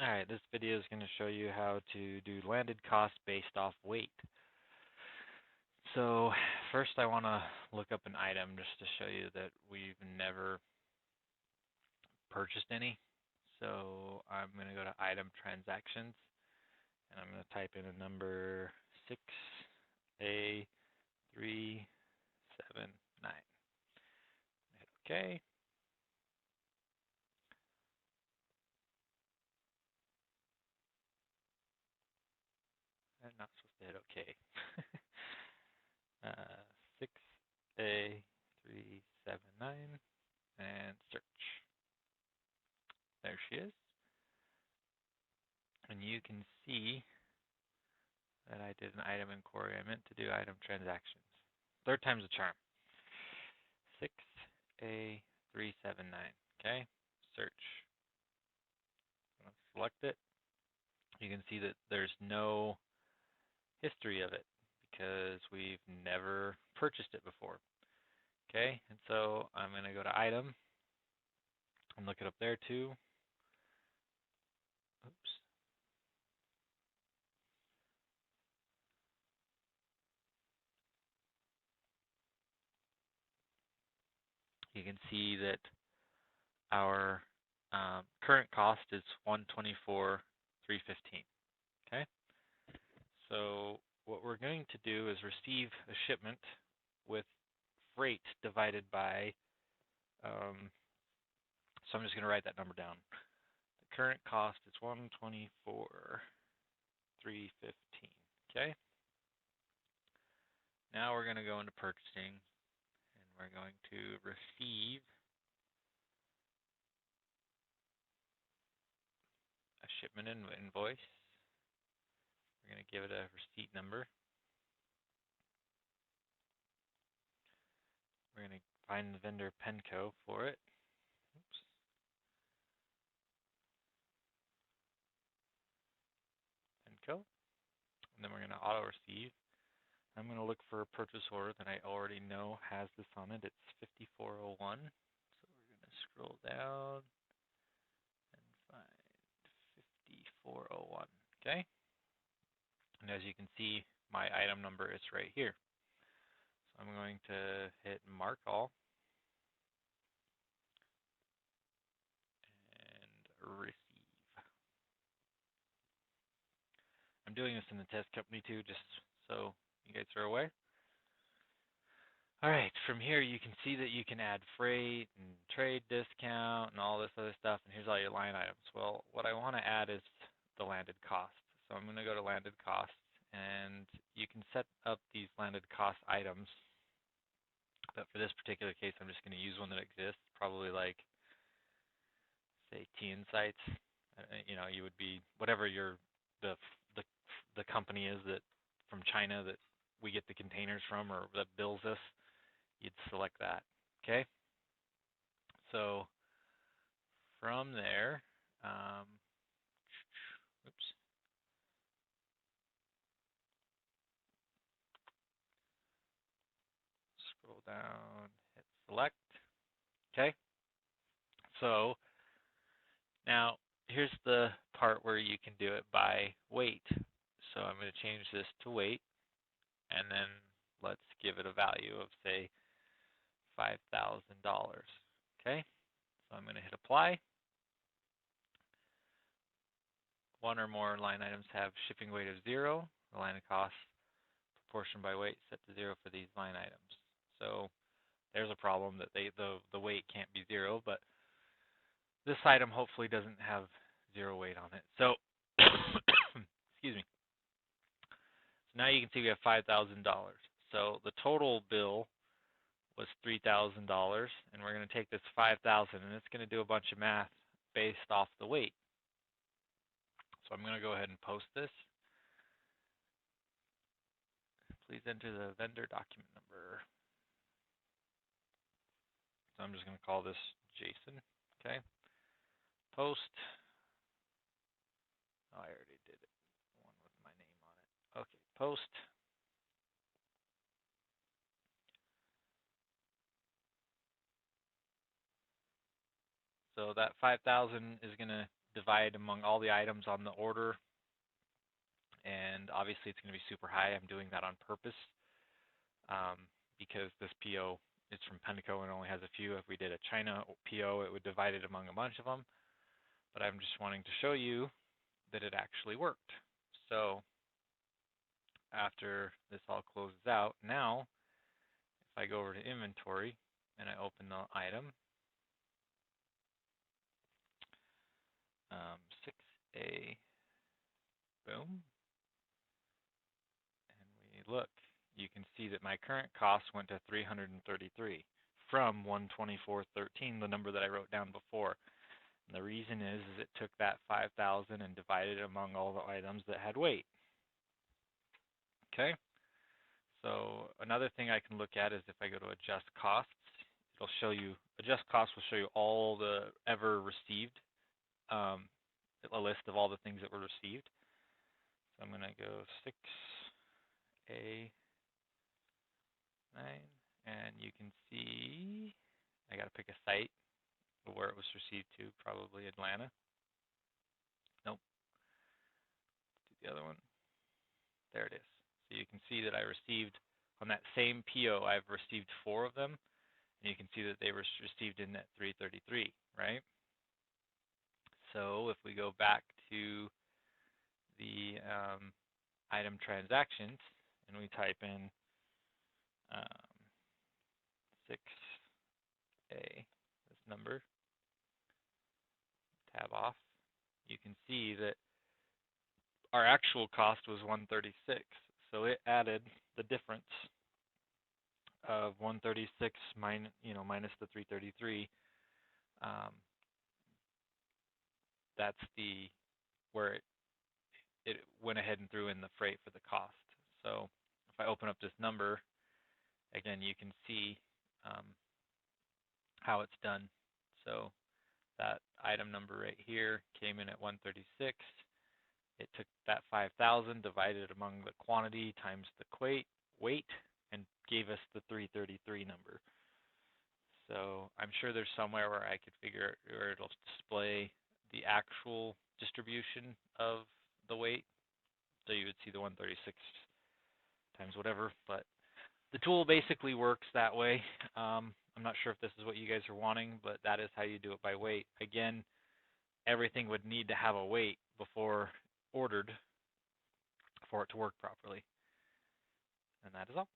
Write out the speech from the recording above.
Alright, this video is going to show you how to do landed cost based off weight. So first I want to look up an item just to show you that we've never purchased any. So I'm going to go to item transactions and I'm going to type in a number 6A379. Hit OK. I'm not supposed to hit OK. 6A379 and search. There she is. And you can see that I did an item inquiry. I meant to do item transactions. Third time's a charm. 6A379. Okay, search. Select it. You can see that there's no history of it because we've never purchased it before. Okay, and so I'm going to go to item and look it up there too. Oops. You can see that our current cost is $124,315. Okay, so what we're going to do is receive a shipment with freight divided by, so I'm just going to write that number down. The current cost is $124,315. Okay, now we're going to go into purchasing and we're going to receive a shipment invoice. We're going to give it a receipt number. We're going to find the vendor PENCO for it. Oops. PENCO. And then we're going to auto receive. I'm going to look for a purchase order that I already know has this on it. It's 5401. So we're going to scroll down and find 5401. Okay. And as you can see, my item number is right here. So I'm going to hit mark all and receive. I'm doing this in the test company too, just so you guys are aware. All right, from here you can see that you can add freight and trade discount and all this other stuff, and here's all your line items. Well, what I want to add is the landed cost. So I'm going to go to landed cost, and you can set up these landed cost items. But for this particular case, I'm just going to use one that exists, probably like, say, TInsights. You would be whatever the company is that from China that we get the containers from or that bills us. You'd select that. Okay. So from there, oops. Scroll down, hit select. Okay. So now here's the part where you can do it by weight. So I'm going to change this to weight, and then let's give it a value of, say, $5,000. Okay. So I'm going to hit apply. One or more line items have shipping weight of 0. The line of cost proportion by weight set to 0 for these line items. So there's a problem that the weight can't be 0, but this item hopefully doesn't have 0 weight on it. So excuse me. So now you can see we have $5,000. So the total bill was $3,000, and we're going to take this $5,000, and it's going to do a bunch of math based off the weight. So I'm going to go ahead and post this. Please enter the vendor document number. So I'm just going to call this Jason. Okay. Post. Oh, I already did it. One with my name on it. Okay. Post. So that 5,000 is going to divide among all the items on the order, and obviously it's going to be super high. I'm doing that on purpose because this PO is from Pendeco and only has a few. If we did a China PO, it would divide it among a bunch of them. But I'm just wanting to show you that it actually worked. So after this all closes out, now if I go over to inventory and I open the item, 6A, boom, and we look, you can see that my current cost went to 333 from 124.13, the number that I wrote down before. And the reason is it took that 5,000 and divided it among all the items that had weight. Okay, so another thing I can look at is if I go to adjust costs, it'll show you, adjust costs will show you all the ever received, a list of all the things that were received. So I'm going to go 6A9, and you can see, I got to pick a site where it was received to, probably Atlanta. Nope. Do the other one. There it is. So you can see that I received, on that same PO, I've received 4 of them, and you can see that they were received in at 333, right? So if we go back to the item transactions and we type in 6A, this number, tab off, you can see that our actual cost was 136. So it added the difference of 136 minus the 333. That's the where it went ahead and threw in the freight for the cost. So if I open up this number, again, you can see how it's done. So that item number right here came in at 136. It took that 5,000, divided it among the quantity times the weight, and gave us the 333 number. So I'm sure there's somewhere where I could figure, or it'll display the actual distribution of the weight. So you would see the 136 times whatever, but the tool basically works that way. I'm not sure if this is what you guys are wanting, but that is how you do it by weight. Again, everything would need to have a weight before ordered for it to work properly. And that is all.